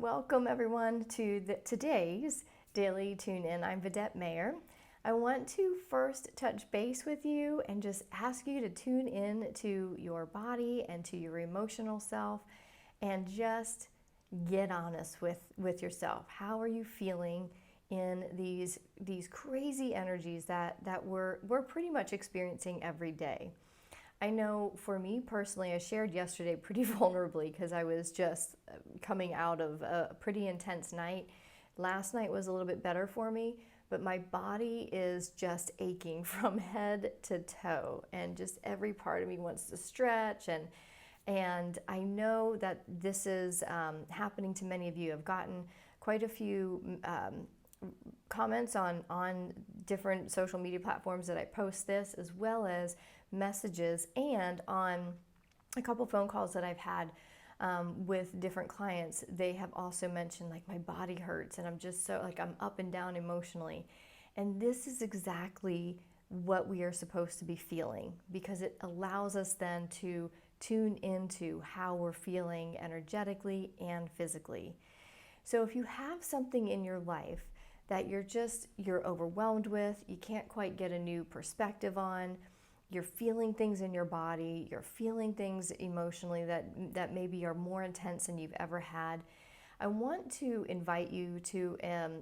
Welcome everyone to today's Daily Tune In. I'm Vidette Mayer. I want to first touch base with you and just ask you to tune in to your body and to your emotional self and just get honest with yourself. How are you feeling in these crazy energies that we're pretty much experiencing every day? I know for me personally, I shared yesterday pretty vulnerably because I was just coming out of a pretty intense night. Last night was a little bit better for me, but my body is just aching from head to toe, and just every part of me wants to stretch. And I know that this is happening to many of you. I've gotten quite a few comments on different social media platforms that I post this, as well as messages, and on a couple phone calls that I've had with different clients. They have also mentioned like my body hurts and I'm just so like I'm up and down emotionally. And this is exactly what we are supposed to be feeling, because it allows us then to tune into how we're feeling energetically and physically. So if you have something in your life that you're overwhelmed with, you can't quite get a new perspective on, you're feeling things in your body, you're feeling things emotionally that maybe are more intense than you've ever had, I want to invite you to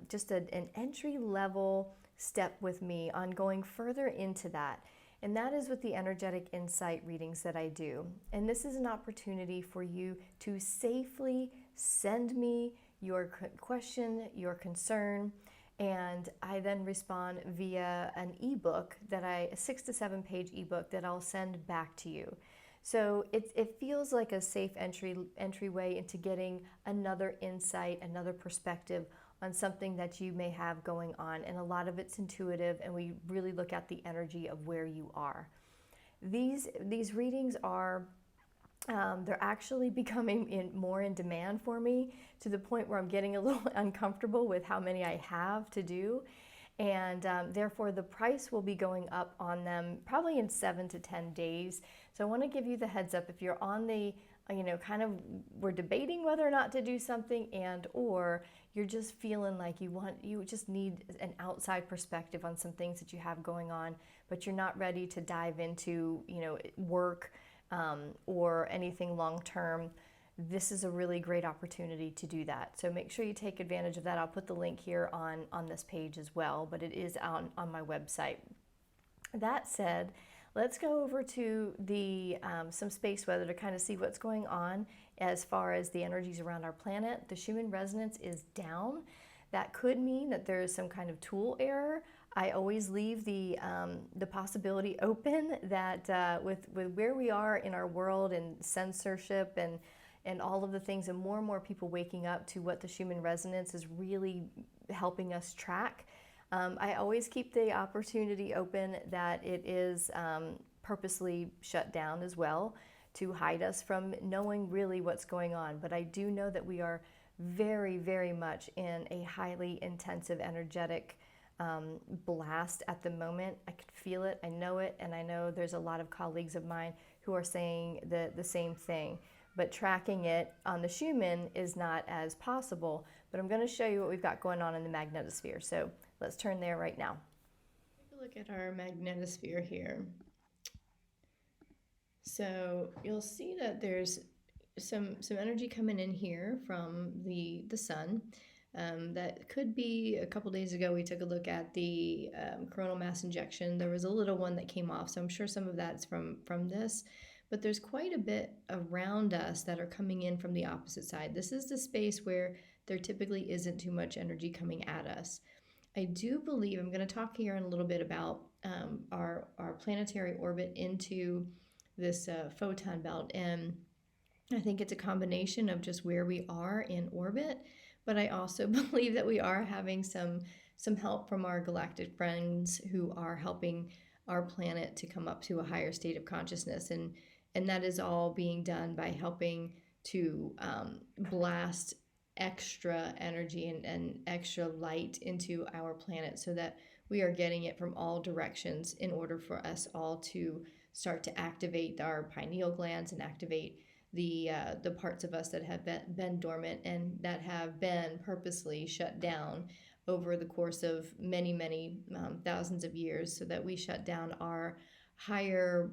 just an entry level step with me on going further into that. And that is with the energetic insight readings that I do. And this is an opportunity for you to safely send me your question, your concern, and I then respond via an ebook a 6 to 7 page ebook that I'll send back to you. So it feels like a safe entryway into getting another insight, another perspective on something that you may have going on. And a lot of it's intuitive, and we really look at the energy of where you are. These readings are they're actually becoming more in demand for me, to the point where I'm getting a little uncomfortable with how many I have to do. And therefore the price will be going up on them probably in 7 to 10 days. So I want to give you the heads up if you're on the, we're debating whether or not to do something, and or you're just feeling like you just need an outside perspective on some things that you have going on, but you're not ready to dive into, work or anything long term. This is a really great opportunity to do that. So make sure you take advantage of that. I'll put the link here on this page as well, but it is on my website. That said, let's go over to the some space weather to kind of see what's going on as far as the energies around our planet. The Schumann Resonance is down. That could mean that there is some kind of tool error. I always leave the possibility open that with where we are in our world and censorship and all of the things, and more people waking up to what the Schumann Resonance is really helping us track, I always keep the opportunity open that it is purposely shut down as well, to hide us from knowing really what's going on. But I do know that we are very, very much in a highly intensive energetic blast at the moment. I can feel it, I know it, and I know there's a lot of colleagues of mine who are saying the same thing. But tracking it on the Schumann is not as possible. But I'm going to show you what we've got going on in the Magnetosphere. So let's turn there right now. Take a look at our Magnetosphere here. So you'll see that there's some energy coming in here from the sun. That could be a couple days ago we took a look at the coronal mass injection. There was a little one that came off, so I'm sure some of that's from this. But there's quite a bit around us that are coming in from the opposite side. This is the space where there typically isn't too much energy coming at us. I do believe, I'm going to talk here in a little bit about our planetary orbit into this photon belt, and I think it's a combination of just where we are in orbit, but I also believe that we are having some help from our galactic friends who are helping our planet to come up to a higher state of consciousness, and that is all being done by helping to blast extra energy and extra light into our planet, so that we are getting it from all directions in order for us all to start to activate our pineal glands and activate the parts of us that have been dormant and that have been purposely shut down over the course of many thousands of years, so that we shut down higher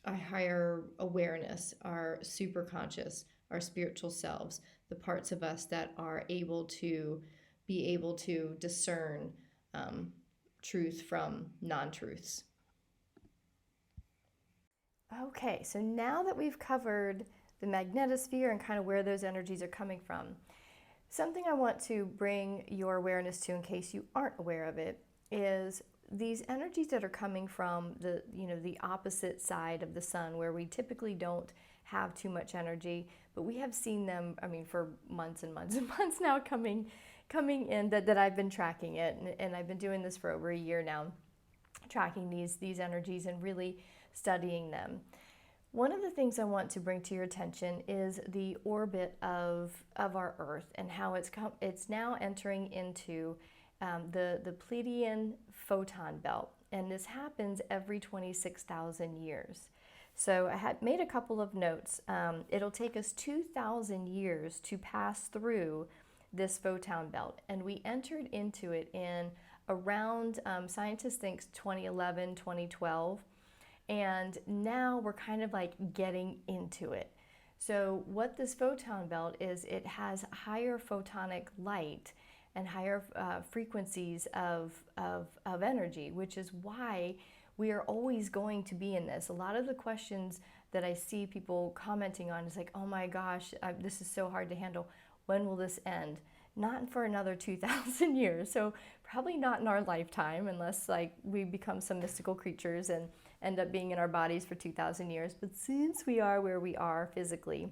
our higher awareness, our superconscious, our spiritual selves, the parts of us that are able to discern um, truth from non-truths. Okay, so now that we've covered the magnetosphere and kind of where those energies are coming from, something I want to bring your awareness to, in case you aren't aware of it, is these energies that are coming from the opposite side of the sun, where we typically don't have too much energy, but we have seen them, I mean, for months and months and months now, coming in, that I've been tracking it, and I've been doing this for over a year now, tracking these energies and really studying them. One of the things I want to bring to your attention is the orbit of our Earth, and how it's now entering into the Pleiadian photon belt, and this happens every 26,000 years. So I had made a couple of notes. It'll take us 2,000 years to pass through this photon belt, and we entered into it in around, scientists think 2011, 2012, and now we're kind of like getting into it. So what this photon belt is, it has higher photonic light and higher frequencies of energy, which is why we are always going to be in this. A lot of the questions that I see people commenting on is like, oh my gosh, this is so hard to handle. When will this end? Not for another 2,000 years. So probably not in our lifetime, unless like we become some mystical creatures and end up being in our bodies for 2,000 years. But since we are where we are physically,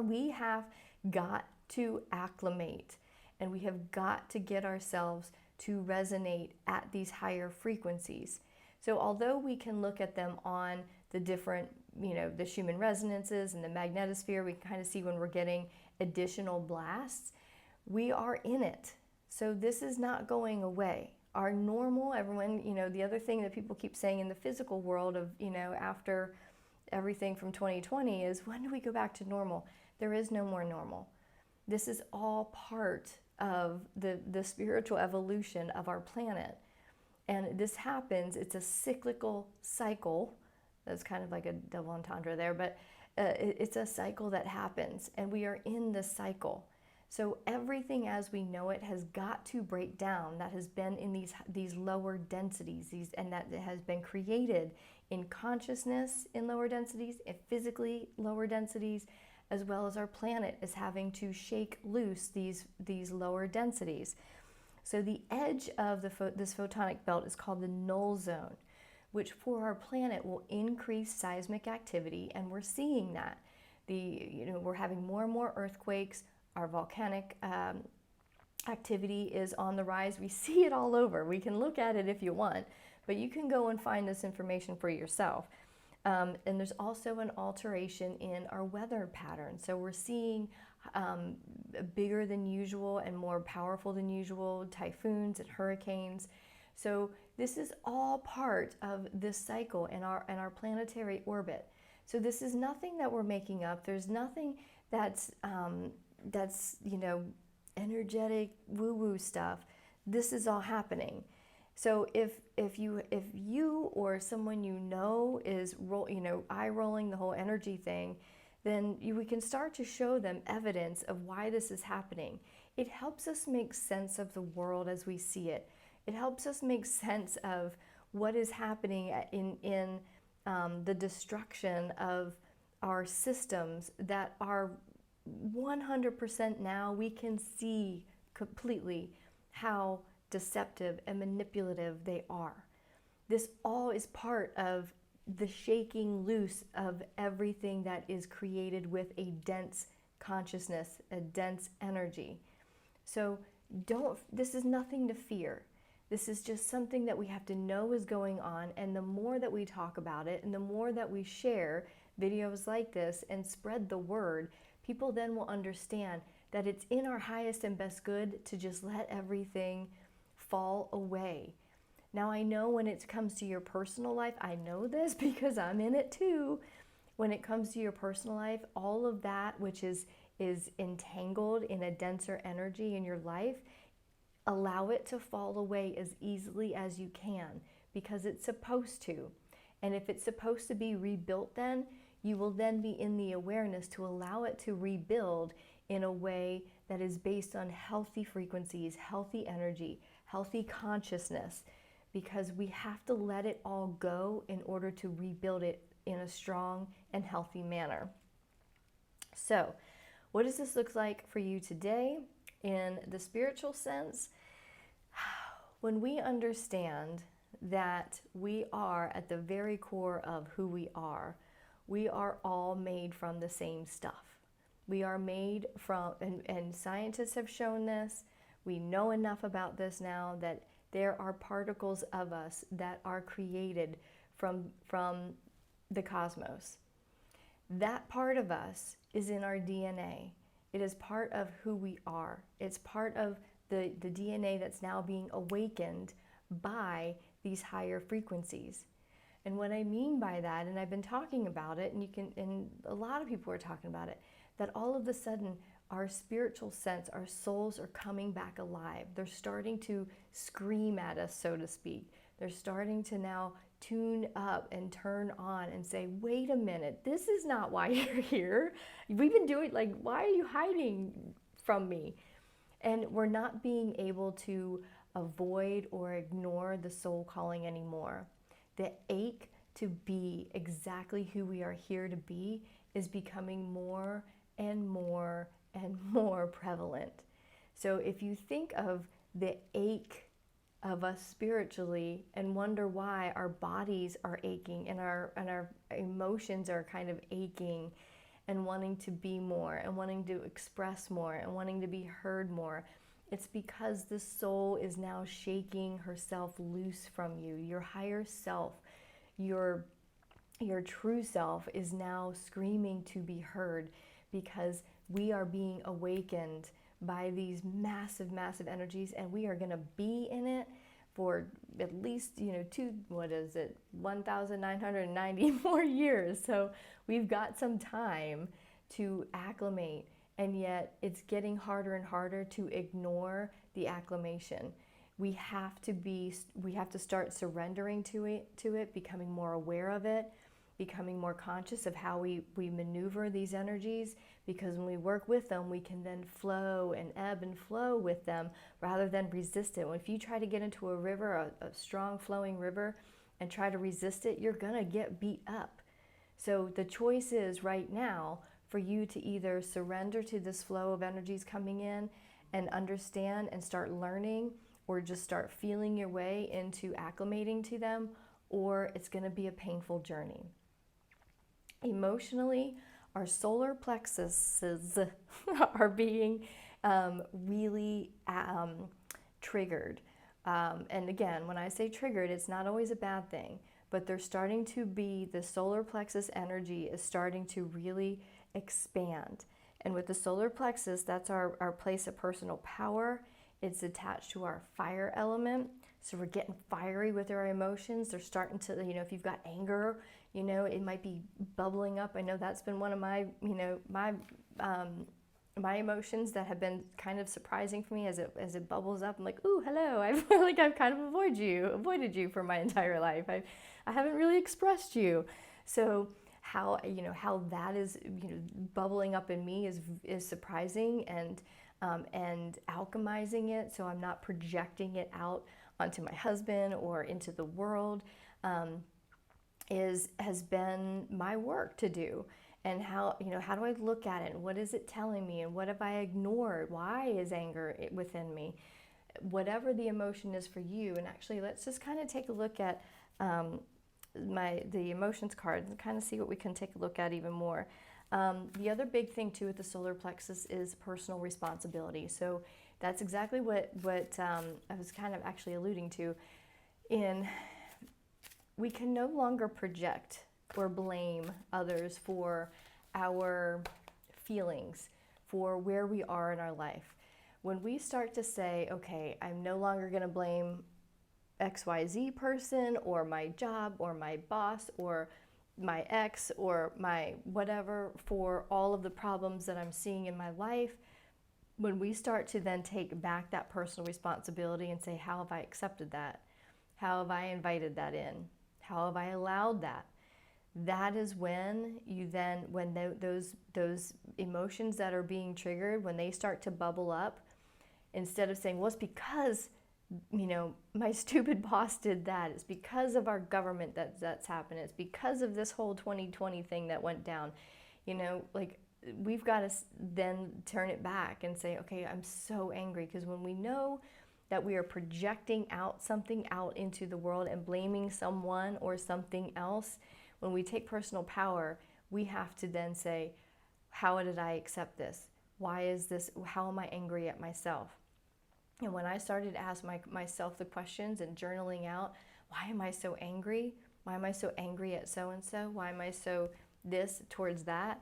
we have got to acclimate, and we have got to get ourselves to resonate at these higher frequencies. So although we can look at them on the different, the Schumann resonances and the magnetosphere, we can kind of see when we're getting additional blasts, we are in it. So this is not going away. Our normal, everyone, the other thing that people keep saying in the physical world of, after everything from 2020 is, when do we go back to normal? There is no more normal. This is all part of the spiritual evolution of our planet. And this happens, it's a cyclical cycle. That's kind of like a double entendre there, but it's a cycle that happens, and we are in the cycle. So everything as we know it has got to break down, that has been in these lower densities, and that has been created in consciousness in lower densities, in physically lower densities, as well as our planet is having to shake loose these lower densities. So the edge of this photonic belt is called the Null Zone, which for our planet will increase seismic activity, and we're seeing that. We're having more and more earthquakes. Our volcanic activity is on the rise. We see it all over. We can look at it if you want, but you can go and find this information for yourself. And there's also an alteration in our weather pattern. So we're seeing bigger than usual and more powerful than usual typhoons and hurricanes. So this is all part of this cycle in our planetary orbit. So this is nothing that we're making up. There's nothing that's energetic woo-woo stuff. This is all happening. So if you or someone is eye rolling the whole energy thing, then we can start to show them evidence of why this is happening. It helps us make sense of the world as we see it. It helps us make sense of what is happening in the destruction of our systems that are 100% now. We can see completely how deceptive and manipulative they are. This all is part of the shaking loose of everything that is created with a dense consciousness, a dense energy. So this is nothing to fear. This is just something that we have to know is going on, and the more that we talk about it and the more that we share videos like this and spread the word, people then will understand that it's in our highest and best good to just let everything fall away. Now I know when it comes to your personal life, I know this because I'm in it too. when it comes to your personal life, all of that which is entangled in a denser energy in your life, allow it to fall away as easily as you can, because it's supposed to. And if it's supposed to be rebuilt, then you will then be in the awareness to allow it to rebuild in a way that is based on healthy frequencies, healthy energy, healthy consciousness, because we have to let it all go in order to rebuild it in a strong and healthy manner. So, what does this look like for you today in the spiritual sense? When we understand that we are at the very core of who we are all made from the same stuff. We are made from, and scientists have shown this, we know enough about this now, that there are particles of us that are created from the cosmos. That part of us is in our DNA. It is part of who we are. It's part of the DNA that's now being awakened by these higher frequencies. And what I mean by that, and I've been talking about it, and a lot of people are talking about it, that all of a sudden our spiritual sense, our souls are coming back alive. They're starting to scream at us, so to speak. They're starting to now tune up and turn on and say, wait a minute, this is not why you're here. We've been doing, like, why are you hiding from me? And we're not being able to avoid or ignore the soul calling anymore. The ache to be exactly who we are here to be is becoming more and more and more prevalent. So if you think of the ache of us spiritually and wonder why our bodies are aching and our emotions are kind of aching and wanting to be more and wanting to express more and wanting to be heard more, it's because the soul is now shaking herself loose from you. Your higher self, your true self is now screaming to be heard, because we are being awakened by these massive, massive energies, and we are going to be in it for at least, 1,990 more years. So we've got some time to acclimate, and yet it's getting harder and harder to ignore the acclimation. We have to start surrendering to it, becoming more aware of it, becoming more conscious of how we maneuver these energies, because when we work with them, we can then flow and ebb and flow with them rather than resist it. If you try to get into a river, a strong flowing river, and try to resist it, you're gonna get beat up. So the choice is right now for you to either surrender to this flow of energies coming in and understand and start learning, or just start feeling your way into acclimating to them, or it's gonna be a painful journey. Emotionally, our solar plexuses are being really triggered. And again, when I say triggered, it's not always a bad thing, but they're starting to be, the solar plexus energy is starting to really expand. And with the solar plexus, that's our place of personal power. It's attached to our fire element. So we're getting fiery with our emotions. They're starting to, if you've got anger, it might be bubbling up. I know that's been one of my, my emotions that have been kind of surprising for me as it bubbles up. I'm like, ooh, hello. I feel like I've kind of avoided you for my entire life. I haven't really expressed you. So how that is, bubbling up in me is surprising, and alchemizing it, so I'm not projecting it out onto my husband or into the world, has been my work to do. And how do I look at it, and what is it telling me, and what have I ignored? Why is anger within me? Whatever the emotion is for you. And actually, let's just kind of take a look at the emotions card and kind of see what we can take a look at even more. The other big thing too with the solar plexus is personal responsibility. So that's exactly what I was kind of actually alluding to. We can no longer project or blame others for our feelings, for where we are in our life. When we start to say, okay, I'm no longer going to blame XYZ person or my job or my boss or my ex or my whatever, for all of the problems that I'm seeing in my life, when we start to then take back that personal responsibility and say, how have I accepted that? How have I invited that in? How have I allowed that? That is when you then, when those emotions that are being triggered, when they start to bubble up, instead of saying, well, it's because, my stupid boss did that. It's because of our government that's happened. It's because of this whole 2020 thing that went down. Like, we've got to then turn it back and say, okay, I'm so angry. Because when we know that we are projecting out something out into the world and blaming someone or something else, when we take personal power, we have to then say, how did I accept this? Why is this? How am I angry at myself? And when I started to ask myself the questions and journaling out, why am I so angry? Why am I so angry at so-and-so? Why am I so this towards that?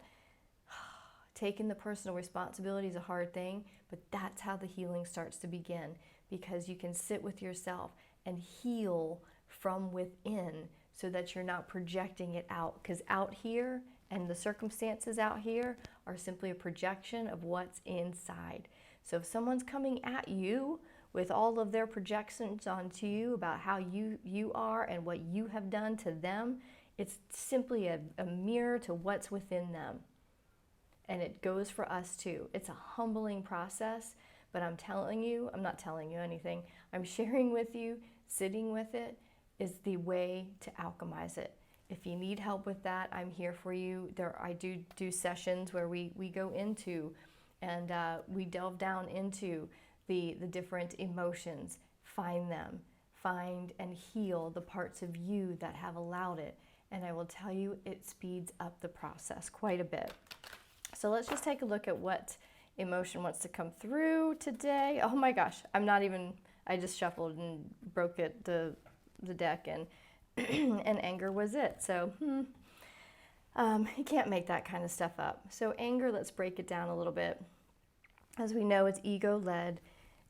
Taking the personal responsibility is a hard thing, but that's how the healing starts to begin, because you can sit with yourself and heal from within so that you're not projecting it out. Because out here and the circumstances out here are simply a projection of what's inside. So if someone's coming at you with all of their projections onto you about how you are and what you have done to them, it's simply a mirror to what's within them. And it goes for us too. It's a humbling process, but I'm not telling you anything. I'm sharing with you, sitting with it is the way to alchemize it. If you need help with that, I'm here for you. I do sessions where we go into and we delve down into the different emotions, find and heal the parts of you that have allowed it. And I will tell you, it speeds up the process quite a bit. So let's just take a look at what emotion wants to come through today. Oh my gosh, I just shuffled and broke the deck, and and anger was it. So you can't make that kind of stuff up. So anger, let's break it down a little bit. As we know, it's ego-led.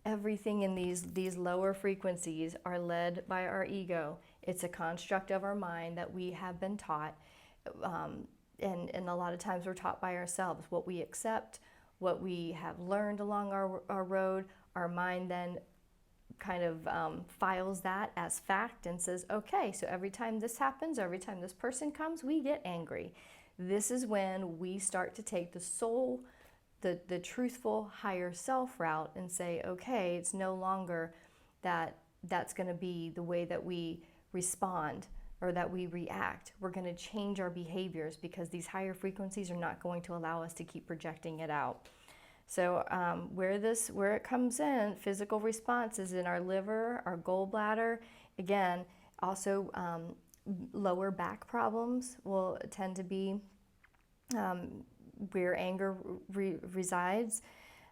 Everything in these lower frequencies are led by our ego. It's a construct of our mind that we have been taught. And a lot of times we're taught by ourselves what we accept, what we have learned along our road. Our mind then kind of files that as fact and says, okay, so every time this happens, every time this person comes, we get angry. This is when we start to take the soul, the truthful higher self route and say, okay, it's no longer that's going to be the way that we respond or that we react. We're going to change our behaviors because these higher frequencies are not going to allow us to keep projecting it out. So where it comes in, physical response is in our liver, our gallbladder. Again, also lower back problems will tend to be where anger resides.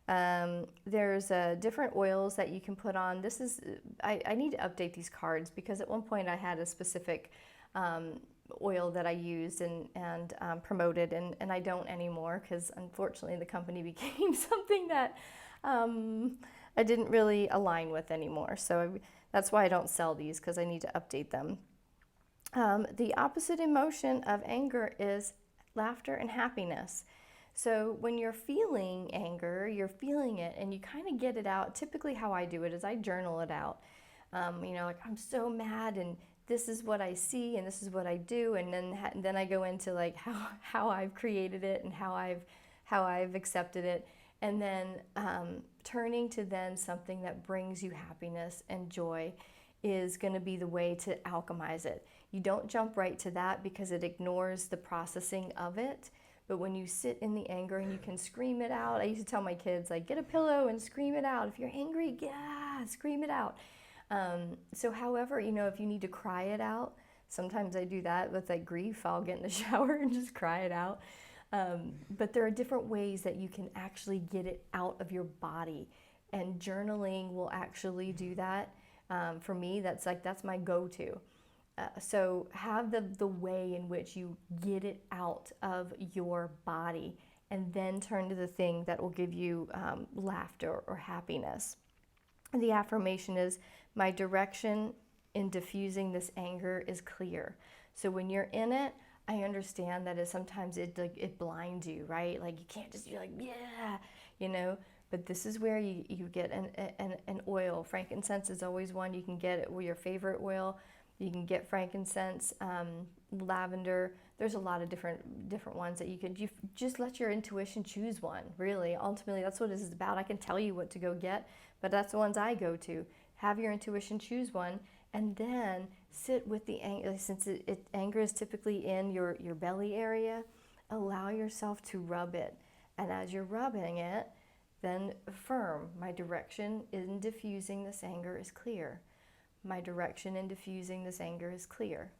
There's different oils that you can put on. I need to update these cards because at one point I had a specific oil that I used and promoted, and I don't anymore because unfortunately the company became something that I didn't really align with anymore. So that's why I don't sell these, because I need to update them. The opposite emotion of anger is laughter and happiness. So when you're feeling anger, you're feeling it and you kind of get it out. Typically how I do it is I journal it out. Like, I'm so mad and this is what I see and this is what I do, and then I go into like how I've created it and how I've accepted it, and then turning to then something that brings you happiness and joy is going to be the way to alchemize it. You don't jump right to that because it ignores the processing of it. But when you sit in the anger and you can scream it out, I used to tell my kids, like, get a pillow and scream it out. If you're angry, scream it out. So however, if you need to cry it out, sometimes I do that with like grief. I'll get in the shower and just cry it out. But there are different ways that you can actually get it out of your body. And journaling will actually do that. For me, that's my go-to. So have the way in which you get it out of your body, and then turn to the thing that will give you laughter or happiness. The affirmation is, my direction in diffusing this anger is clear. So when you're in it, I understand that sometimes it blinds you, right? Like you can't just be like, yeah, you know. But this is where you get an oil. Frankincense is always one. You can get it with your favorite oil. You can get frankincense, lavender. There's a lot of different ones that you just let your intuition choose one. Really, ultimately, that's what this is about. I can tell you what to go get, but that's the ones I go to. Have your intuition choose one, and then sit with the anger. Since anger is typically in your belly area, allow yourself to rub it. And as you're rubbing it, then affirm, my direction in diffusing this anger is clear. My direction in diffusing this anger is clear.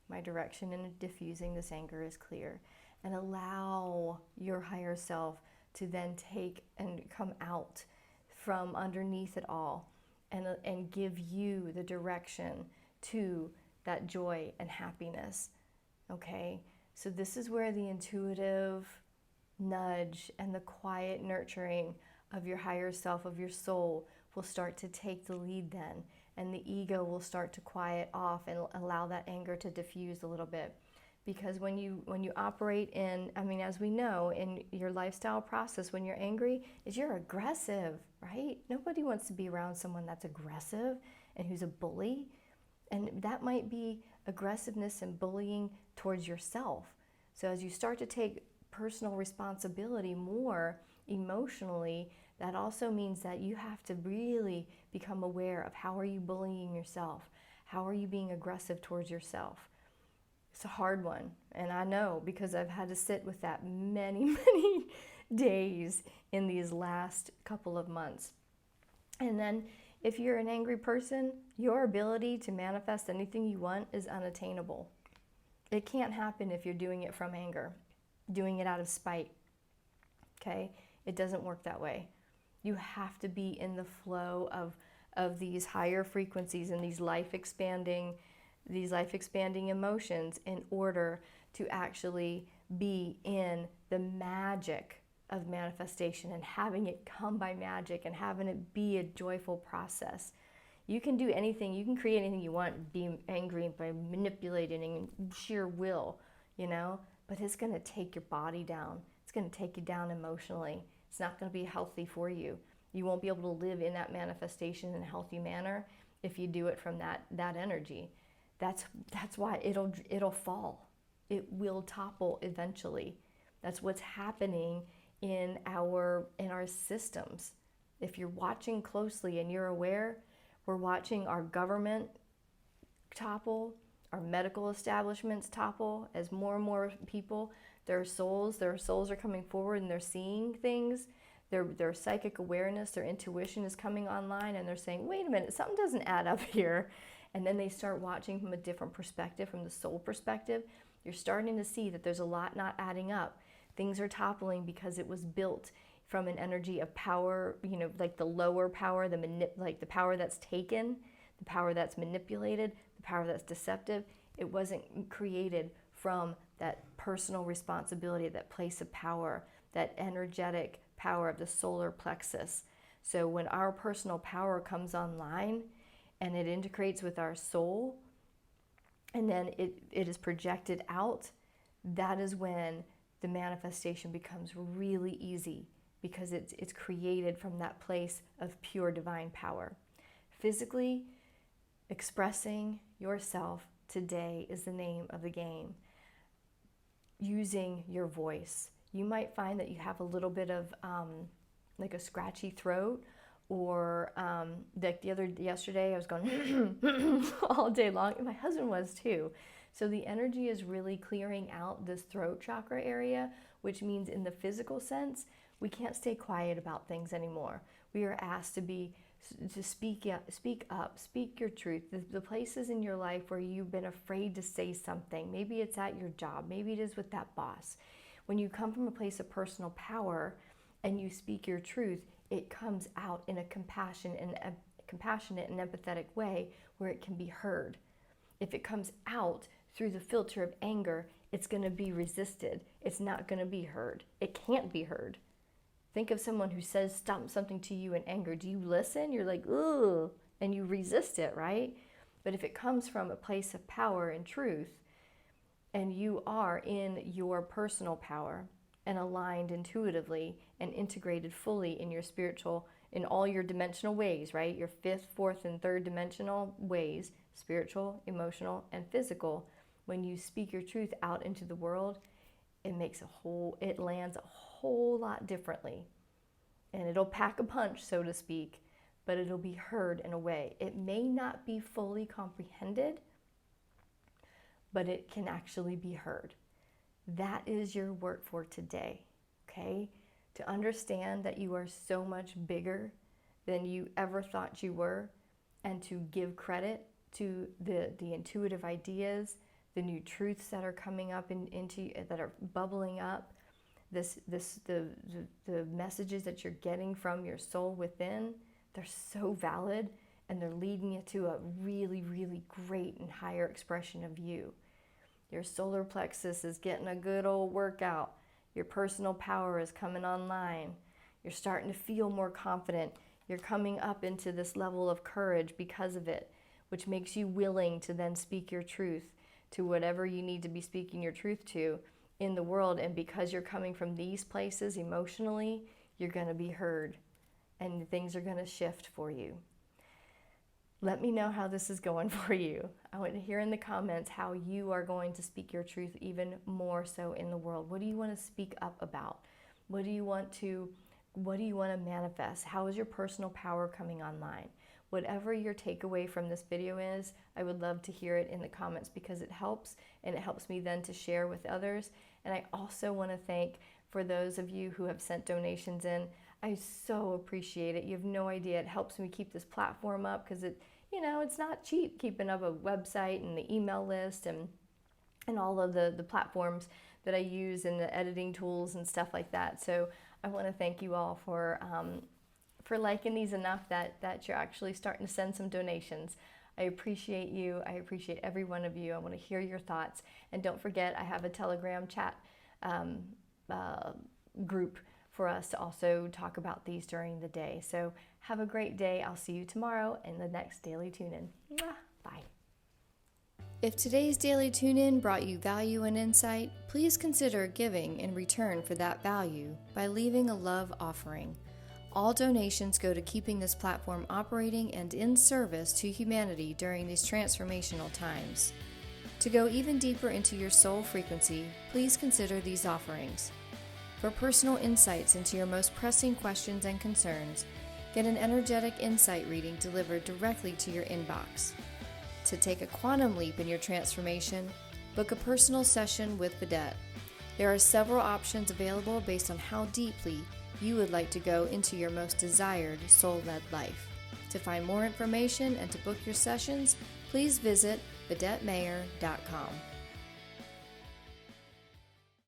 My direction in diffusing this anger is clear. And allow your higher self to then take and come out from underneath it all and give you the direction to that joy and happiness. Okay? So this is where the intuitive nudge and the quiet nurturing of your higher self, of your soul, will start to take the lead then. And the ego will start to quiet off and allow that anger to diffuse a little bit. Because when you operate in, I mean, as we know, in your lifestyle process, when you're angry, you're aggressive, right? Nobody wants to be around someone that's aggressive and who's a bully. And that might be aggressiveness and bullying towards yourself. So as you start to take personal responsibility more emotionally, that also means that you have to really become aware of how are you bullying yourself? How are you being aggressive towards yourself? It's a hard one, and I know because I've had to sit with that many, many days in these last couple of months. And then if you're an angry person, your ability to manifest anything you want is unattainable. It can't happen if you're doing it from anger, doing it out of spite. Okay? It doesn't work that way. You have to be in the flow of these higher frequencies and these life-expanding emotions in order to actually be in the magic of manifestation and having it come by magic and having it be a joyful process. You can do anything, you can create anything you want, be angry by manipulating and sheer will, you know, but it's going to take your body down. It's going to take you down emotionally. It's not going to be healthy for you. You won't be able to live in that manifestation in a healthy manner if you do it from that energy. That's why it'll fall. It will topple eventually. That's what's happening in our systems. If you're watching closely and you're aware, we're watching our government topple, our medical establishments topple as more and more people, their souls are coming forward and they're seeing things. Their psychic awareness, their intuition is coming online, and they're saying, wait a minute, something doesn't add up here. And then they start watching from a different perspective, from the soul perspective. You're starting to see that there's a lot not adding up. Things are toppling because it was built from an energy of power, you know, like the lower power, like the power that's taken, the power that's manipulated, the power that's deceptive. It wasn't created from that personal responsibility, that place of power, that energetic power of the solar plexus. So when our personal power comes online and it integrates with our soul, and then it is projected out, that is when the manifestation becomes really easy, because it's created from that place of pure divine power. Physically expressing yourself today is the name of the game. Using your voice. You might find that you have a little bit of like a scratchy throat, or like yesterday I was going all day long, and my husband was too. So the energy is really clearing out this throat chakra area, which means in the physical sense, we can't stay quiet about things anymore. We are asked to speak up, speak your truth. The places in your life where you've been afraid to say something, maybe it's at your job, maybe it is with that boss. When you come from a place of personal power and you speak your truth, it comes out in a compassionate and empathetic way where it can be heard. If it comes out through the filter of anger, it's going to be resisted. It's not going to be heard. It can't be heard. Think of someone who says something to you in anger. Do you listen? You're like, ugh, and you resist it, right? But if it comes from a place of power and truth, and you are in your personal power and aligned intuitively and integrated fully in your spiritual, in all your dimensional ways, right? Your fifth, fourth, and third dimensional ways, spiritual, emotional, and physical. When you speak your truth out into the world, it lands a whole lot differently. And it'll pack a punch, so to speak, but it'll be heard in a way. It may not be fully comprehended, but it can actually be heard. That is your work for today, okay? To understand that you are so much bigger than you ever thought you were, and to give credit to the intuitive ideas, the new truths that are coming up that are bubbling up, the messages that you're getting from your soul within. They're so valid, and they're leading you to a really, really great and higher expression of you. Your solar plexus is getting a good old workout. Your personal power is coming online. You're starting to feel more confident. You're coming up into this level of courage because of it, which makes you willing to then speak your truth to whatever you need to be speaking your truth to in the world. And because you're coming from these places emotionally, you're going to be heard, and things are going to shift for you. Let me know how this is going for you. I want to hear in the comments how you are going to speak your truth even more so in the world. What do you want to speak up about? What do you want to manifest? How is your personal power coming online? Whatever your takeaway from this video is, I would love to hear it in the comments, because it helps, and it helps me then to share with others. And I also want to thank for those of you who have sent donations in. I so appreciate it. You have no idea. It helps me keep this platform up, because it's not cheap keeping up a website and the email list and all of the platforms that I use and the editing tools and stuff like that. So I want to thank you all for liking these enough that you're actually starting to send some donations. I appreciate you. I appreciate every one of you. I want to hear your thoughts. And don't forget, I have a Telegram chat group for us to also talk about these during the day. So have a great day. I'll see you tomorrow in the next Daily Tune-In. Bye. If today's Daily Tune-In brought you value and insight, please consider giving in return for that value by leaving a love offering. All donations go to keeping this platform operating and in service to humanity during these transformational times. To go even deeper into your soul frequency, please consider these offerings. For personal insights into your most pressing questions and concerns, get an energetic insight reading delivered directly to your inbox. To take a quantum leap in your transformation, book a personal session with Vedette. There are several options available based on how deeply you would like to go into your most desired soul-led life. To find more information and to book your sessions, please visit VedetteMayer.com.